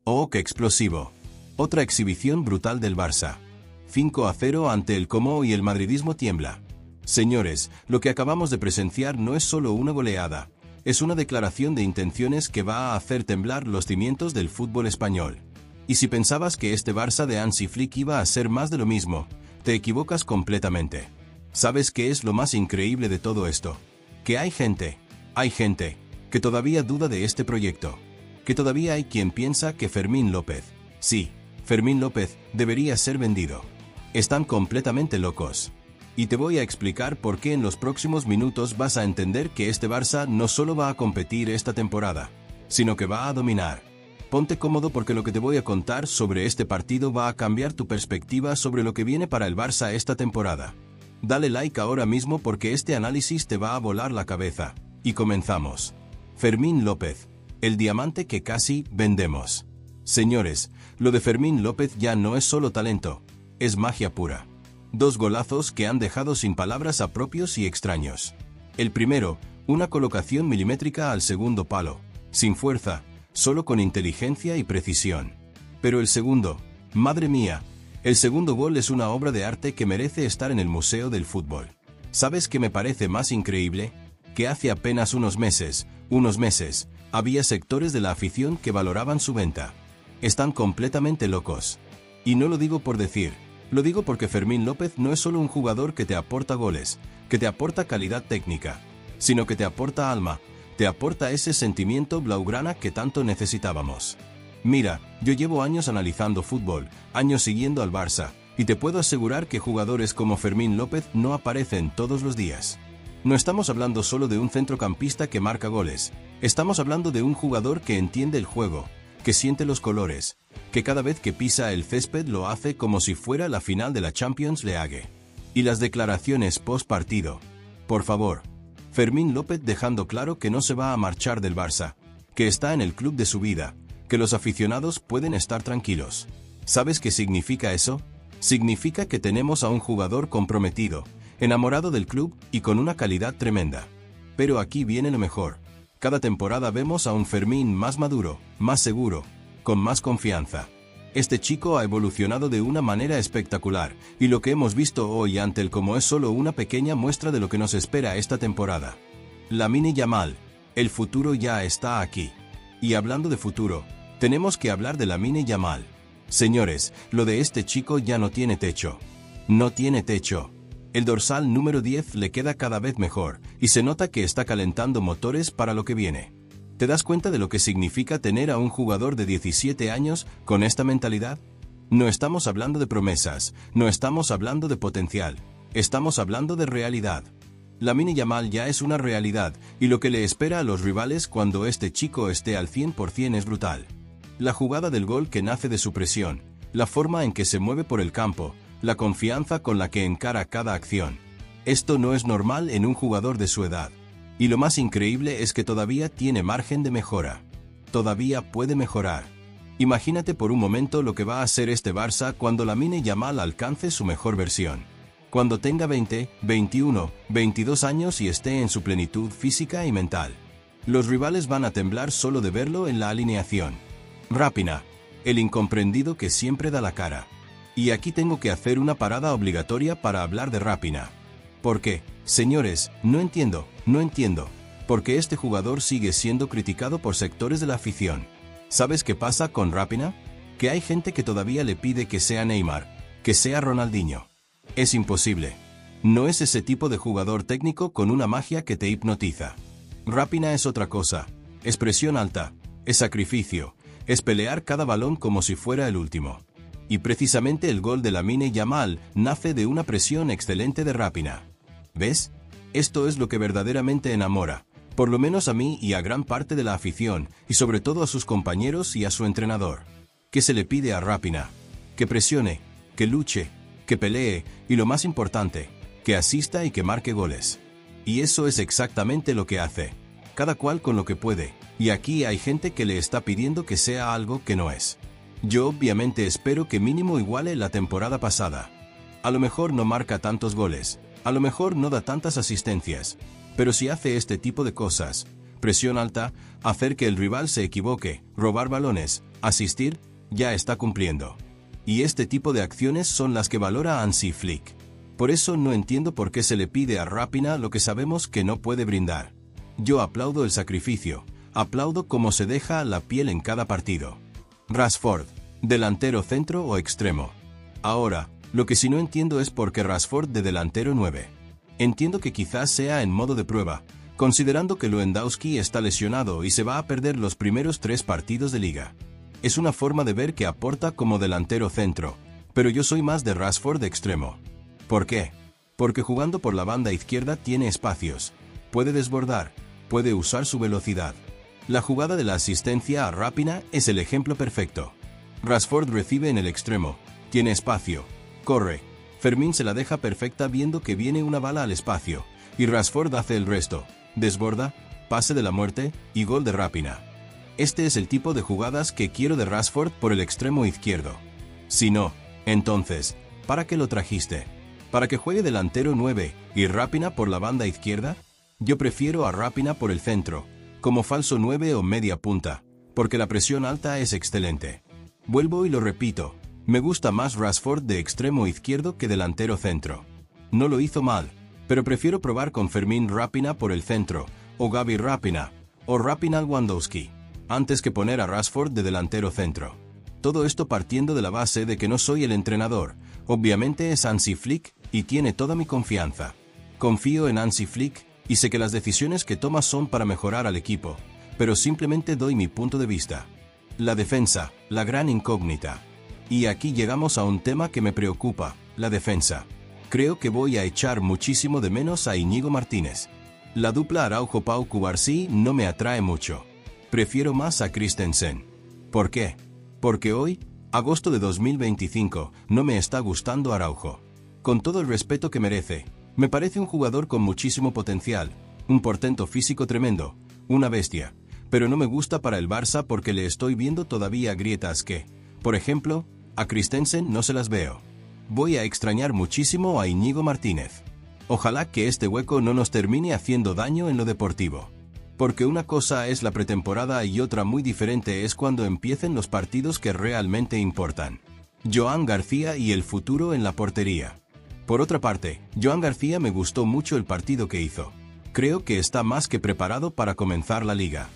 Oh, qué explosivo. Otra exhibición brutal del Barça. 5-0 ante el Como y el madridismo tiembla. Señores, lo que acabamos de presenciar no es solo una goleada, es una declaración de intenciones que va a hacer temblar los cimientos del fútbol español. Y si pensabas que este Barça de Hansi Flick iba a ser más de lo mismo, te equivocas completamente. ¿Sabes qué es lo más increíble de todo esto? Que hay gente, que todavía duda de este proyecto. Que todavía hay quien piensa que Fermín López, sí, Fermín López, debería ser vendido. Están completamente locos. Y te voy a explicar por qué en los próximos minutos vas a entender que este Barça no solo va a competir esta temporada, sino que va a dominar. Ponte cómodo porque lo que te voy a contar sobre este partido va a cambiar tu perspectiva sobre lo que viene para el Barça esta temporada. Dale like ahora mismo porque este análisis te va a volar la cabeza. Y comenzamos. Fermín López, el diamante que casi vendemos. Señores, lo de Fermín López ya no es solo talento, es magia pura. 2 golazos que han dejado sin palabras a propios y extraños. El primero, una colocación milimétrica al segundo palo, sin fuerza, solo con inteligencia y precisión. Pero el segundo, madre mía, el segundo gol es una obra de arte que merece estar en el Museo del Fútbol. ¿Sabes qué me parece más increíble? Que hace apenas unos meses, había sectores de la afición que valoraban su venta. Están completamente locos. Y no lo digo por decir, lo digo porque Fermín López no es solo un jugador que te aporta goles, que te aporta calidad técnica, sino que te aporta alma, te aporta ese sentimiento blaugrana que tanto necesitábamos. Mira, yo llevo años analizando fútbol, años siguiendo al Barça, y te puedo asegurar que jugadores como Fermín López no aparecen todos los días. No estamos hablando solo de un centrocampista que marca goles, estamos hablando de un jugador que entiende el juego, que siente los colores, que cada vez que pisa el césped lo hace como si fuera la final de la Champions League. Y las declaraciones post partido. Por favor, Fermín López dejando claro que no se va a marchar del Barça, que está en el club de su vida, que los aficionados pueden estar tranquilos. ¿Sabes qué significa eso? Significa que tenemos a un jugador comprometido, enamorado del club y con una calidad tremenda. Pero aquí viene lo mejor. Cada temporada vemos a un Fermín más maduro, más seguro, con más confianza. Este chico ha evolucionado de una manera espectacular, y lo que hemos visto hoy ante el Como es solo una pequeña muestra de lo que nos espera esta temporada. Lamine Yamal, el futuro ya está aquí. Y hablando de futuro, tenemos que hablar de Lamine Yamal. Señores, lo de este chico ya no tiene techo. No tiene techo. El dorsal número 10 le queda cada vez mejor, y se nota que está calentando motores para lo que viene. ¿Te das cuenta de lo que significa tener a un jugador de 17 años con esta mentalidad? No estamos hablando de promesas, no estamos hablando de potencial, estamos hablando de realidad. Lamine Yamal ya es una realidad, y lo que le espera a los rivales cuando este chico esté al 100% es brutal. La jugada del gol que nace de su presión, la forma en que se mueve por el campo, la confianza con la que encara cada acción. Esto no es normal en un jugador de su edad. Y lo más increíble es que todavía tiene margen de mejora. Todavía puede mejorar. Imagínate por un momento lo que va a ser este Barça cuando Lamine Yamal alcance su mejor versión. Cuando tenga 20, 21, 22 años y esté en su plenitud física y mental. Los rivales van a temblar solo de verlo en la alineación. Raphinha, el incomprendido que siempre da la cara. Y aquí tengo que hacer una parada obligatoria para hablar de Raphinha. ¿Por qué? Señores, no entiendo, por qué este jugador sigue siendo criticado por sectores de la afición. ¿Sabes qué pasa con Raphinha? Que hay gente que todavía le pide que sea Neymar, que sea Ronaldinho. Es imposible. No es ese tipo de jugador técnico con una magia que te hipnotiza. Raphinha es otra cosa, es presión alta, es sacrificio, es pelear cada balón como si fuera el último. Y precisamente el gol de Lamine Yamal nace de una presión excelente de Raphinha. ¿Ves? Esto es lo que verdaderamente enamora, por lo menos a mí y a gran parte de la afición, y sobre todo a sus compañeros y a su entrenador. ¿Qué se le pide a Raphinha? Que presione, que luche, que pelee, y lo más importante, que asista y que marque goles. Y eso es exactamente lo que hace, cada cual con lo que puede, y aquí hay gente que le está pidiendo que sea algo que no es. Yo obviamente espero que mínimo iguale la temporada pasada. A lo mejor no marca tantos goles, a lo mejor no da tantas asistencias, pero si hace este tipo de cosas, presión alta, hacer que el rival se equivoque, robar balones, Asistir, ya está cumpliendo. Y este tipo de acciones son las que valora Hansi Flick. Por eso no entiendo por qué se le pide a Raphinha lo que sabemos que no puede brindar. Yo aplaudo el sacrificio, aplaudo cómo se deja la piel en cada partido. Rashford, delantero centro o extremo. Ahora, lo que sí no entiendo es por qué Rashford de delantero 9. Entiendo que quizás sea en modo de prueba, considerando que Lewandowski está lesionado y se va a perder los primeros 3 partidos de liga. Es una forma de ver que aporta como delantero centro, pero yo soy más de Rashford de extremo. ¿Por qué? Porque jugando por la banda izquierda tiene espacios, puede desbordar, puede usar su velocidad. La jugada de la asistencia a Raphinha es el ejemplo perfecto. Rashford recibe en el extremo, tiene espacio, corre. Fermín se la deja perfecta viendo que viene una bala al espacio, y Rashford hace el resto, desborda, pase de la muerte y gol de Raphinha. Este es el tipo de jugadas que quiero de Rashford por el extremo izquierdo. Si no, entonces, ¿para qué lo trajiste? ¿Para que juegue delantero 9 y Raphinha por la banda izquierda? Yo prefiero a Raphinha por el centro, como falso 9 o media punta, porque la presión alta es excelente. Vuelvo y lo repito, me gusta más Rashford de extremo izquierdo que delantero centro. No lo hizo mal, pero prefiero probar con Fermín Raphinha por el centro, o Gavi Raphinha, o Raphinha Lewandowski, antes que poner a Rashford de delantero centro. Todo esto partiendo de la base de que no soy el entrenador, obviamente es Hansi Flick y tiene toda mi confianza. Confío en Hansi Flick y sé que las decisiones que toma son para mejorar al equipo, pero simplemente doy mi punto de vista. La defensa, la gran incógnita. Y aquí llegamos a un tema que me preocupa, la defensa. Creo que voy a echar muchísimo de menos a Íñigo Martínez. La dupla Araujo-Pau Cubarsí no me atrae mucho. Prefiero más a Christensen. ¿Por qué? Porque hoy, agosto de 2025, no me está gustando Araujo. Con todo el respeto que merece, me parece un jugador con muchísimo potencial, un portento físico tremendo, una bestia, pero no me gusta para el Barça porque le estoy viendo todavía grietas que, por ejemplo, a Christensen no se las veo. Voy a extrañar muchísimo a Íñigo Martínez. Ojalá que este hueco no nos termine haciendo daño en lo deportivo. Porque una cosa es la pretemporada y otra muy diferente es cuando empiecen los partidos que realmente importan. Joan García y el futuro en la portería. Por otra parte, Joan García me gustó mucho el partido que hizo. Creo que está más que preparado para comenzar la liga.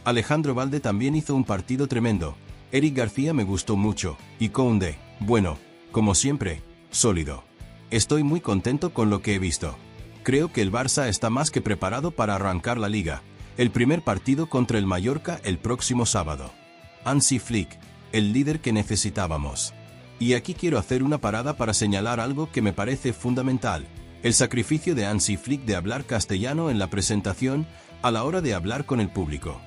Alejandro Balde también hizo un partido tremendo. Eric García me gustó mucho, y Koundé, bueno, como siempre, sólido. Estoy muy contento con lo que he visto. Creo que el Barça está más que preparado para arrancar la liga. El primer partido contra el Mallorca el próximo sábado. Hansi Flick, el líder que necesitábamos. Y aquí quiero hacer una parada para señalar algo que me parece fundamental. El sacrificio de Hansi Flick de hablar castellano en la presentación a la hora de hablar con el público.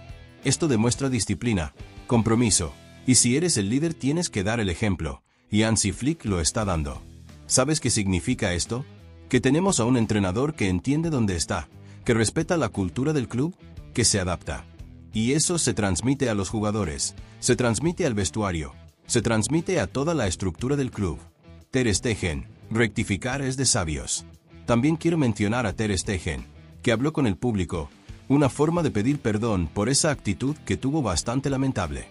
Esto demuestra disciplina, compromiso, y si eres el líder tienes que dar el ejemplo, y Hansi Flick lo está dando. ¿Sabes qué significa esto? Que tenemos a un entrenador que entiende dónde está, que respeta la cultura del club, que se adapta. Y eso se transmite a los jugadores, se transmite al vestuario, se transmite a toda la estructura del club. Ter Stegen, rectificar es de sabios. También quiero mencionar a Ter Stegen, que habló con el público, una forma de pedir perdón por esa actitud que tuvo bastante lamentable.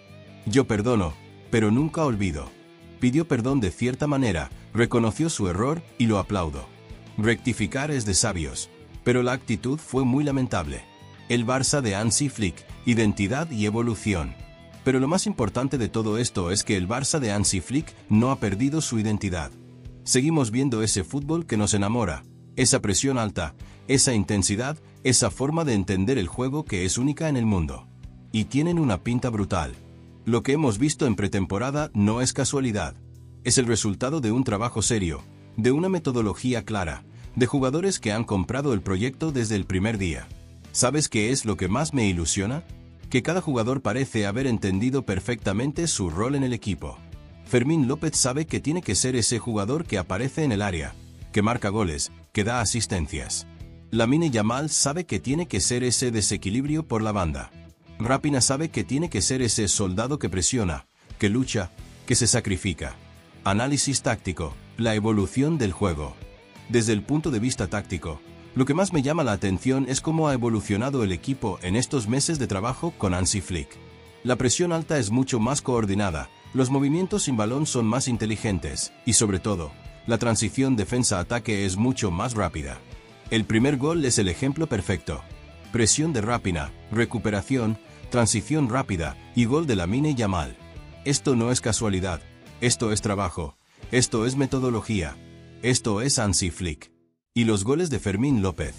Yo perdono, pero nunca olvido. Pidió perdón de cierta manera, reconoció su error y lo aplaudo. Rectificar es de sabios, pero la actitud fue muy lamentable. El Barça de Hansi Flick, identidad y evolución. Pero lo más importante de todo esto es que el Barça de Hansi Flick no ha perdido su identidad. Seguimos viendo ese fútbol que nos enamora, esa presión alta, esa intensidad, esa forma de entender el juego que es única en el mundo. Y tienen una pinta brutal. Lo que hemos visto en pretemporada no es casualidad. Es el resultado de un trabajo serio, de una metodología clara, de jugadores que han comprado el proyecto desde el primer día. ¿Sabes qué es lo que más me ilusiona? Que cada jugador parece haber entendido perfectamente su rol en el equipo. Fermín López sabe que tiene que ser ese jugador que aparece en el área, que marca goles, que da asistencias. Lamine Yamal sabe que tiene que ser ese desequilibrio por la banda. Raphinha sabe que tiene que ser ese soldado que presiona, que lucha, que se sacrifica. Análisis táctico, la evolución del juego. Desde el punto de vista táctico, lo que más me llama la atención es cómo ha evolucionado el equipo en estos meses de trabajo con Hansi Flick. La presión alta es mucho más coordinada, los movimientos sin balón son más inteligentes, y sobre todo, la transición defensa-ataque es mucho más rápida. El primer gol es el ejemplo perfecto. Presión de Raphinha, recuperación, transición rápida y gol de Lamine Yamal. Esto no es casualidad, esto es trabajo, esto es metodología, esto es Hansi Flick. Y los goles de Fermín López.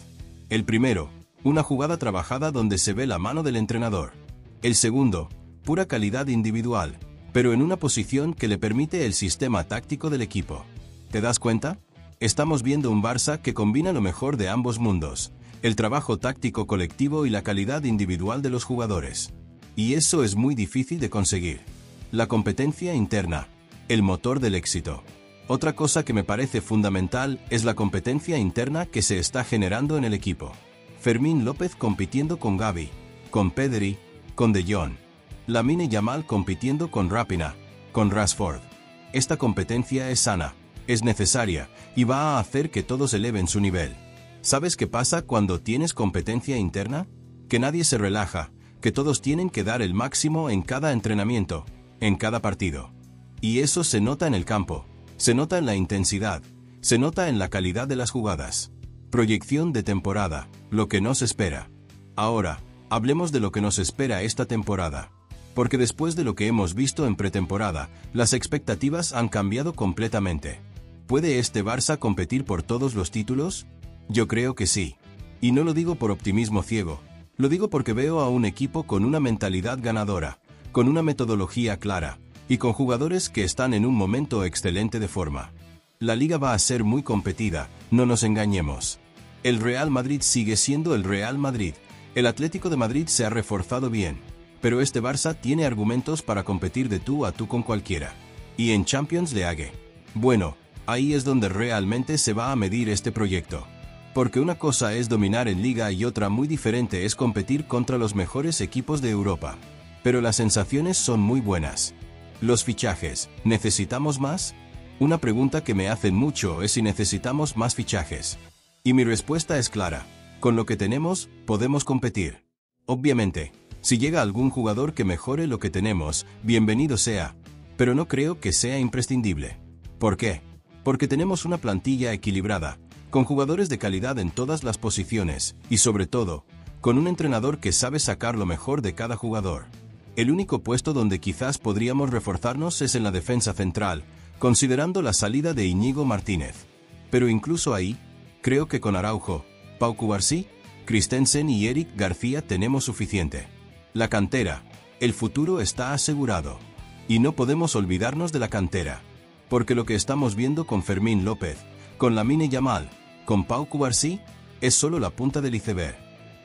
El primero, una jugada trabajada donde se ve la mano del entrenador. El segundo, pura calidad individual, pero en una posición que le permite el sistema táctico del equipo. ¿Te das cuenta? Estamos viendo un Barça que combina lo mejor de ambos mundos, el trabajo táctico colectivo y la calidad individual de los jugadores. Y eso es muy difícil de conseguir. La competencia interna, el motor del éxito. Otra cosa que me parece fundamental es la competencia interna que se está generando en el equipo. Fermín López compitiendo con Gavi, con Pedri, con De Jong. Lamine Yamal compitiendo con Raphinha, con Rashford. Esta competencia es sana, es necesaria, y va a hacer que todos eleven su nivel. ¿Sabes qué pasa cuando tienes competencia interna? Que nadie se relaja, que todos tienen que dar el máximo en cada entrenamiento, en cada partido. Y eso se nota en el campo, se nota en la intensidad, se nota en la calidad de las jugadas. Proyección de temporada, lo que nos espera. Ahora, hablemos de lo que nos espera esta temporada. Porque después de lo que hemos visto en pretemporada, las expectativas han cambiado completamente. ¿Puede este Barça competir por todos los títulos? Yo creo que sí. Y no lo digo por optimismo ciego, lo digo porque veo a un equipo con una mentalidad ganadora, con una metodología clara, y con jugadores que están en un momento excelente de forma. La liga va a ser muy competida, no nos engañemos. El Real Madrid sigue siendo el Real Madrid, el Atlético de Madrid se ha reforzado bien, pero este Barça tiene argumentos para competir de tú a tú con cualquiera. Y en Champions League. Bueno, ahí es donde realmente se va a medir este proyecto. Porque una cosa es dominar en Liga y otra muy diferente es competir contra los mejores equipos de Europa. Pero las sensaciones son muy buenas. Los fichajes, ¿necesitamos más? Una pregunta que me hacen mucho es si necesitamos más fichajes. Y mi respuesta es clara. Con lo que tenemos, podemos competir. Obviamente, si llega algún jugador que mejore lo que tenemos, bienvenido sea. Pero no creo que sea imprescindible. ¿Por qué? Porque tenemos una plantilla equilibrada, con jugadores de calidad en todas las posiciones, y sobre todo, con un entrenador que sabe sacar lo mejor de cada jugador. El único puesto donde quizás podríamos reforzarnos es en la defensa central, considerando la salida de Íñigo Martínez. Pero incluso ahí, creo que con Araujo, Pau Cubarsí, Christensen y Eric García tenemos suficiente. La cantera, el futuro está asegurado. Y no podemos olvidarnos de la cantera. Porque lo que estamos viendo con Fermín López, con Lamine Yamal, con Pau Cubarsí, es solo la punta del iceberg.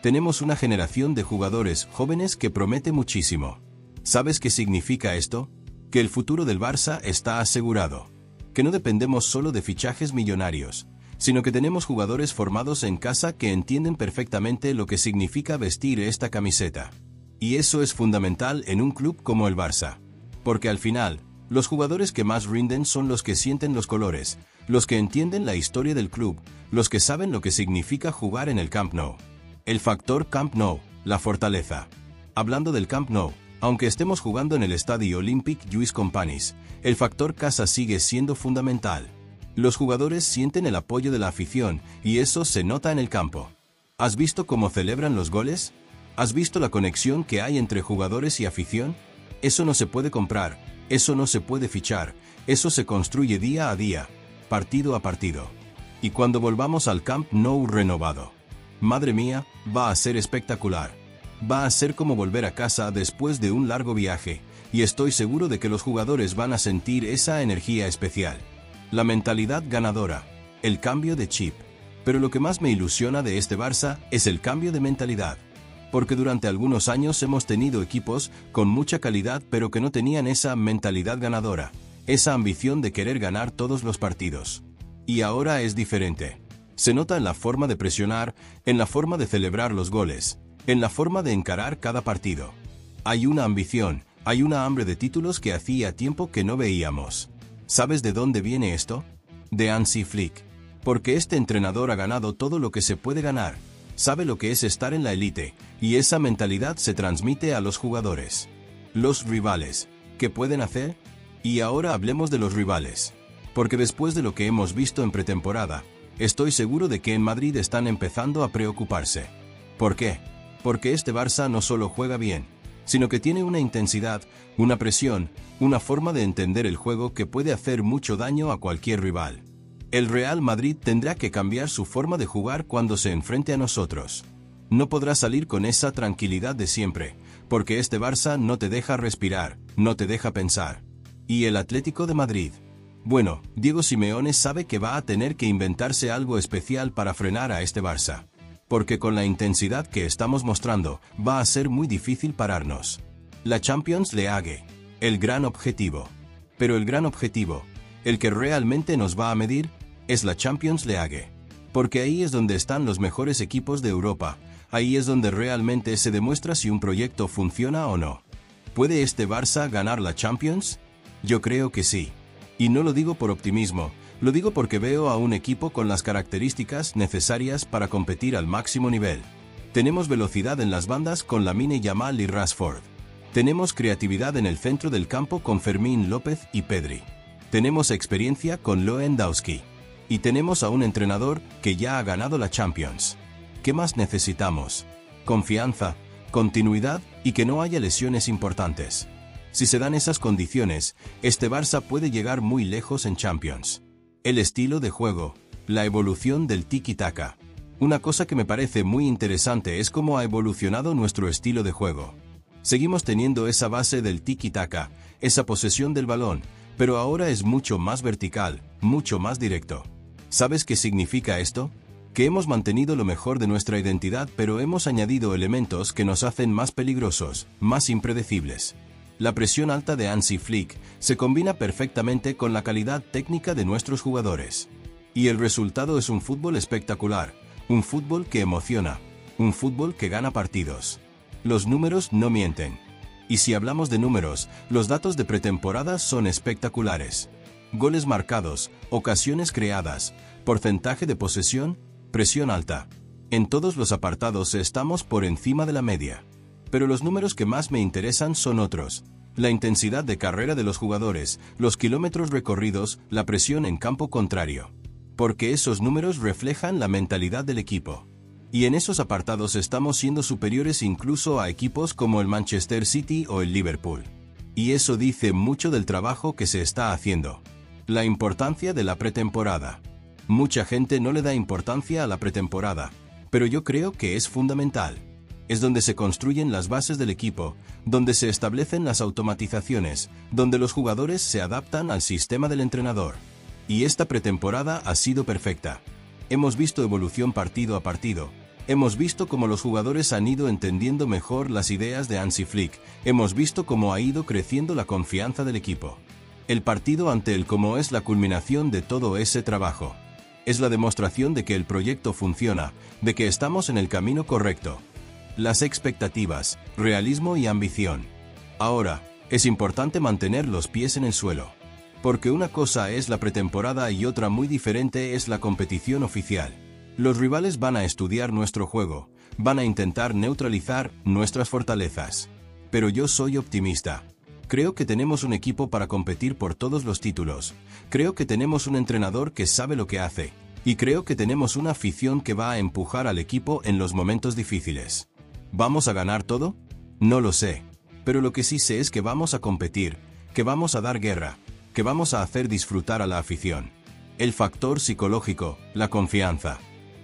Tenemos una generación de jugadores jóvenes que promete muchísimo. ¿Sabes qué significa esto? Que el futuro del Barça está asegurado. Que no dependemos solo de fichajes millonarios, sino que tenemos jugadores formados en casa que entienden perfectamente lo que significa vestir esta camiseta. Y eso es fundamental en un club como el Barça. Porque al final, los jugadores que más rinden son los que sienten los colores, los que entienden la historia del club, los que saben lo que significa jugar en el Camp Nou. El factor Camp Nou, la fortaleza. Hablando del Camp Nou, aunque estemos jugando en el Estadio Olympique Lluís Companys, el factor casa sigue siendo fundamental. Los jugadores sienten el apoyo de la afición, y eso se nota en el campo. ¿Has visto cómo celebran los goles? ¿Has visto la conexión que hay entre jugadores y afición? Eso no se puede comprar, eso no se puede fichar, eso se construye día a día, partido a partido. Y cuando volvamos al Camp Nou renovado, madre mía, va a ser espectacular. Va a ser como volver a casa después de un largo viaje, y estoy seguro de que los jugadores van a sentir esa energía especial. La mentalidad ganadora, el cambio de chip. Pero lo que más me ilusiona de este Barça es el cambio de mentalidad. Porque durante algunos años hemos tenido equipos con mucha calidad pero que no tenían esa mentalidad ganadora, esa ambición de querer ganar todos los partidos. Y ahora es diferente. Se nota en la forma de presionar, en la forma de celebrar los goles, en la forma de encarar cada partido. Hay una ambición, hay una hambre de títulos que hacía tiempo que no veíamos. ¿Sabes de dónde viene esto? De Hansi Flick. Porque este entrenador ha ganado todo lo que se puede ganar, sabe lo que es estar en la élite, y esa mentalidad se transmite a los jugadores. Los rivales. ¿Qué pueden hacer? Y ahora hablemos de los rivales. Porque después de lo que hemos visto en pretemporada, estoy seguro de que en Madrid están empezando a preocuparse. ¿Por qué? Porque este Barça no solo juega bien, sino que tiene una intensidad, una presión, una forma de entender el juego que puede hacer mucho daño a cualquier rival. El Real Madrid tendrá que cambiar su forma de jugar cuando se enfrente a nosotros. No podrá salir con esa tranquilidad de siempre, porque este Barça no te deja respirar, no te deja pensar. ¿Y el Atlético de Madrid? Bueno, Diego Simeone sabe que va a tener que inventarse algo especial para frenar a este Barça. Porque con la intensidad que estamos mostrando, va a ser muy difícil pararnos. La Champions League, el gran objetivo. Pero el gran objetivo, el que realmente nos va a medir, es la Champions League. Porque ahí es donde están los mejores equipos de Europa, ahí es donde realmente se demuestra si un proyecto funciona o no. ¿Puede este Barça ganar la Champions? Yo creo que sí. Y no lo digo por optimismo, lo digo porque veo a un equipo con las características necesarias para competir al máximo nivel. Tenemos velocidad en las bandas con Lamine Yamal y Rashford. Tenemos creatividad en el centro del campo con Fermín López y Pedri. Tenemos experiencia con Lewandowski. Y tenemos a un entrenador que ya ha ganado la Champions. ¿Qué más necesitamos? Confianza, continuidad y que no haya lesiones importantes. Si se dan esas condiciones, este Barça puede llegar muy lejos en Champions. El estilo de juego, la evolución del tiki-taka. Una cosa que me parece muy interesante es cómo ha evolucionado nuestro estilo de juego. Seguimos teniendo esa base del tiki-taka, esa posesión del balón, pero ahora es mucho más vertical, mucho más directo. ¿Sabes qué significa esto? Que hemos mantenido lo mejor de nuestra identidad, pero hemos añadido elementos que nos hacen más peligrosos, más impredecibles. La presión alta de Hansi Flick se combina perfectamente con la calidad técnica de nuestros jugadores. Y el resultado es un fútbol espectacular, un fútbol que emociona, un fútbol que gana partidos. Los números no mienten. Y si hablamos de números, los datos de pretemporada son espectaculares. Goles marcados, ocasiones creadas, porcentaje de posesión, presión alta. En todos los apartados estamos por encima de la media. Pero los números que más me interesan son otros. La intensidad de carrera de los jugadores, los kilómetros recorridos, la presión en campo contrario. Porque esos números reflejan la mentalidad del equipo. Y en esos apartados estamos siendo superiores incluso a equipos como el Manchester City o el Liverpool. Y eso dice mucho del trabajo que se está haciendo. La importancia de la pretemporada. Mucha gente no le da importancia a la pretemporada, pero yo creo que es fundamental. Es donde se construyen las bases del equipo, donde se establecen las automatizaciones, donde los jugadores se adaptan al sistema del entrenador. Y esta pretemporada ha sido perfecta. Hemos visto evolución partido a partido. Hemos visto cómo los jugadores han ido entendiendo mejor las ideas de Hansi Flick. Hemos visto cómo ha ido creciendo la confianza del equipo. El partido ante el Como es la culminación de todo ese trabajo. Es la demostración de que el proyecto funciona, de que estamos en el camino correcto. Las expectativas, realismo y ambición. Ahora, es importante mantener los pies en el suelo. Porque una cosa es la pretemporada y otra muy diferente es la competición oficial. Los rivales van a estudiar nuestro juego, van a intentar neutralizar nuestras fortalezas. Pero yo soy optimista. Creo que tenemos un equipo para competir por todos los títulos. Creo que tenemos un entrenador que sabe lo que hace. Y creo que tenemos una afición que va a empujar al equipo en los momentos difíciles. ¿Vamos a ganar todo? No lo sé. Pero lo que sí sé es que vamos a competir, que vamos a dar guerra, que vamos a hacer disfrutar a la afición. El factor psicológico, la confianza.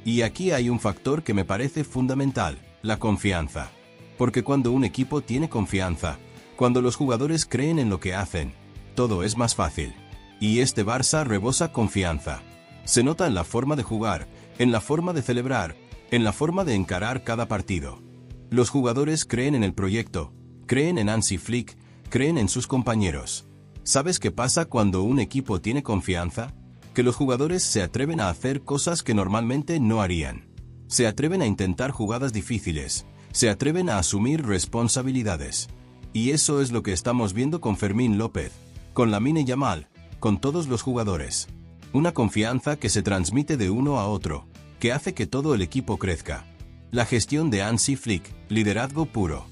Y aquí hay un factor que me parece fundamental, la confianza. Porque cuando un equipo tiene confianza, cuando los jugadores creen en lo que hacen, todo es más fácil. Y este Barça rebosa confianza. Se nota en la forma de jugar, en la forma de celebrar, en la forma de encarar cada partido. Los jugadores creen en el proyecto, creen en Hansi Flick, creen en sus compañeros. ¿Sabes qué pasa cuando un equipo tiene confianza? Que los jugadores se atreven a hacer cosas que normalmente no harían. Se atreven a intentar jugadas difíciles, se atreven a asumir responsabilidades. Y eso es lo que estamos viendo con Fermín López, con Lamine Yamal, con todos los jugadores. Una confianza que se transmite de uno a otro, que hace que todo el equipo crezca. La gestión de Hansi Flick, liderazgo puro.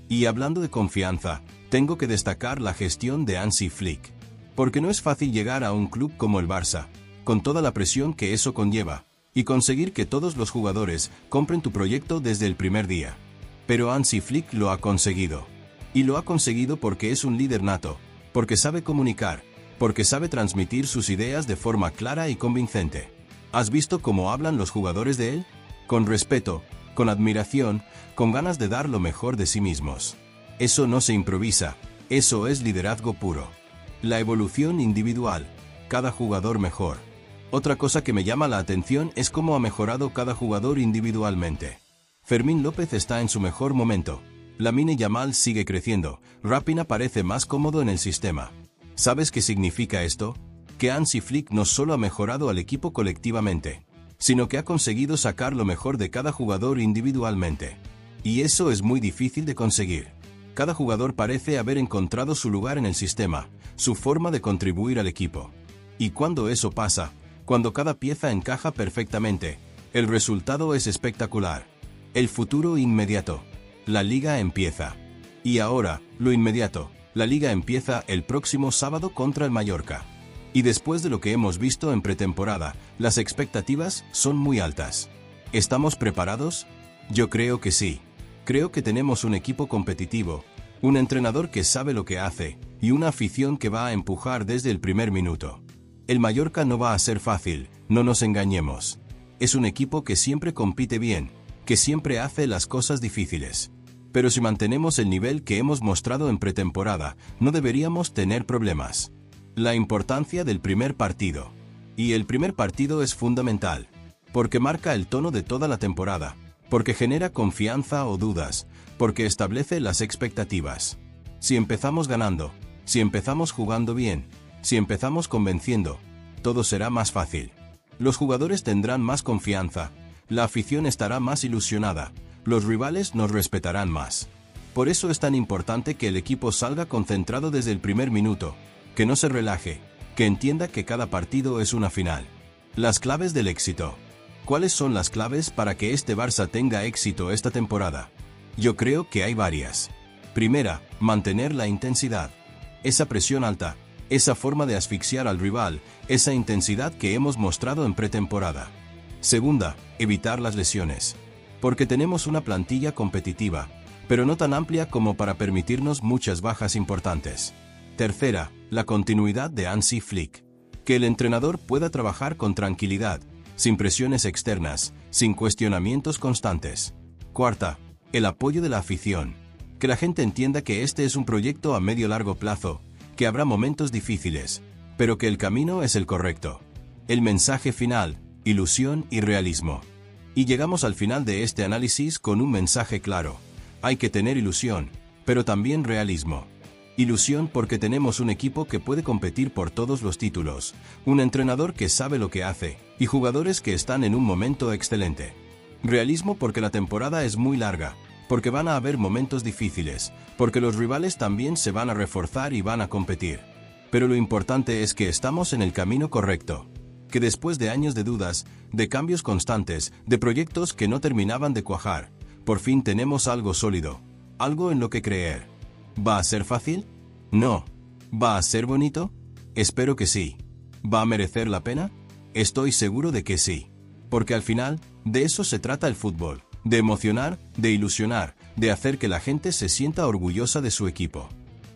Y hablando de confianza, Tengo que destacar la gestión de Hansi Flick. Porque no es fácil llegar a un club como el Barça, con toda la presión que eso conlleva, y conseguir que todos los jugadores compren tu proyecto desde el primer día. Pero Hansi Flick lo ha conseguido. Y lo ha conseguido porque es un líder nato, porque sabe comunicar, porque sabe transmitir sus ideas de forma clara y convincente. ¿Has visto cómo hablan los jugadores de él? Con respeto, con admiración, con ganas de dar lo mejor de sí mismos. Eso no se improvisa, eso es liderazgo puro. La evolución individual, cada jugador mejor. Otra cosa que me llama la atención es cómo ha mejorado cada jugador individualmente. Fermín López está en su mejor momento. Lamine Yamal sigue creciendo. Raphinha parece más cómodo en el sistema. ¿Sabes qué significa esto? Que Hansi Flick no solo ha mejorado al equipo colectivamente, sino que ha conseguido sacar lo mejor de cada jugador individualmente. Y eso es muy difícil de conseguir. Cada jugador parece haber encontrado su lugar en el sistema, su forma de contribuir al equipo. Y cuando eso pasa, cuando cada pieza encaja perfectamente, el resultado es espectacular. El futuro inmediato. La liga empieza. Y ahora, lo inmediato. La liga empieza el próximo sábado contra el Mallorca. Y después de lo que hemos visto en pretemporada, las expectativas son muy altas. ¿Estamos preparados? Yo creo que sí. Creo que tenemos un equipo competitivo, un entrenador que sabe lo que hace, y una afición que va a empujar desde el primer minuto. El Mallorca no va a ser fácil, no nos engañemos. Es un equipo que siempre compite bien, que siempre hace las cosas difíciles. Pero si mantenemos el nivel que hemos mostrado en pretemporada, no deberíamos tener problemas. La importancia del primer partido. Y el primer partido es fundamental, porque marca el tono de toda la temporada, porque genera confianza o dudas, porque establece las expectativas. Si empezamos ganando, si empezamos jugando bien, si empezamos convenciendo, todo será más fácil. Los jugadores tendrán más confianza, la afición estará más ilusionada, los rivales nos respetarán más. Por eso es tan importante que el equipo salga concentrado desde el primer minuto, que no se relaje, que entienda que cada partido es una final. Las claves del éxito. ¿Cuáles son las claves para que este Barça tenga éxito esta temporada? Yo creo que hay varias. Primera, mantener la intensidad. Esa presión alta, esa forma de asfixiar al rival, esa intensidad que hemos mostrado en pretemporada. Segunda, evitar las lesiones. Porque tenemos una plantilla competitiva, pero no tan amplia como para permitirnos muchas bajas importantes. Tercera, la continuidad de Hansi Flick. Que el entrenador pueda trabajar con tranquilidad, sin presiones externas, sin cuestionamientos constantes. Cuarta, el apoyo de la afición. Que la gente entienda que este es un proyecto a medio-largo plazo, que habrá momentos difíciles, pero que el camino es el correcto. El mensaje final, ilusión y realismo. Y llegamos al final de este análisis con un mensaje claro. Hay que tener ilusión, pero también realismo. Ilusión porque tenemos un equipo que puede competir por todos los títulos, un entrenador que sabe lo que hace, y jugadores que están en un momento excelente. Realismo porque la temporada es muy larga, porque van a haber momentos difíciles, porque los rivales también se van a reforzar y van a competir. Pero lo importante es que estamos en el camino correcto. Que después de años de dudas, de cambios constantes, de proyectos que no terminaban de cuajar, por fin tenemos algo sólido, algo en lo que creer. ¿Va a ser fácil? No. ¿Va a ser bonito? Espero que sí. ¿Va a merecer la pena? Estoy seguro de que sí. Porque al final, de eso se trata el fútbol, de emocionar, de ilusionar, de hacer que la gente se sienta orgullosa de su equipo.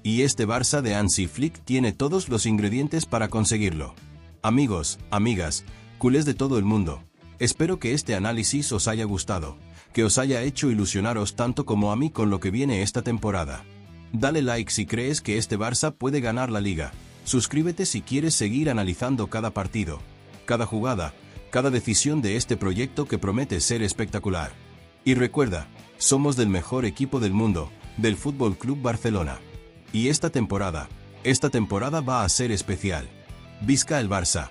Y este Barça de Hansi Flick tiene todos los ingredientes para conseguirlo. Amigos, amigas, culés de todo el mundo, espero que este análisis os haya gustado, que os haya hecho ilusionaros tanto como a mí con lo que viene esta temporada. Dale like si crees que este Barça puede ganar la liga, suscríbete si quieres seguir analizando cada partido, cada jugada, cada decisión de este proyecto que promete ser espectacular. Y recuerda, somos del mejor equipo del mundo, del Fútbol Club Barcelona. Y esta temporada va a ser especial. ¡Visca el Barça!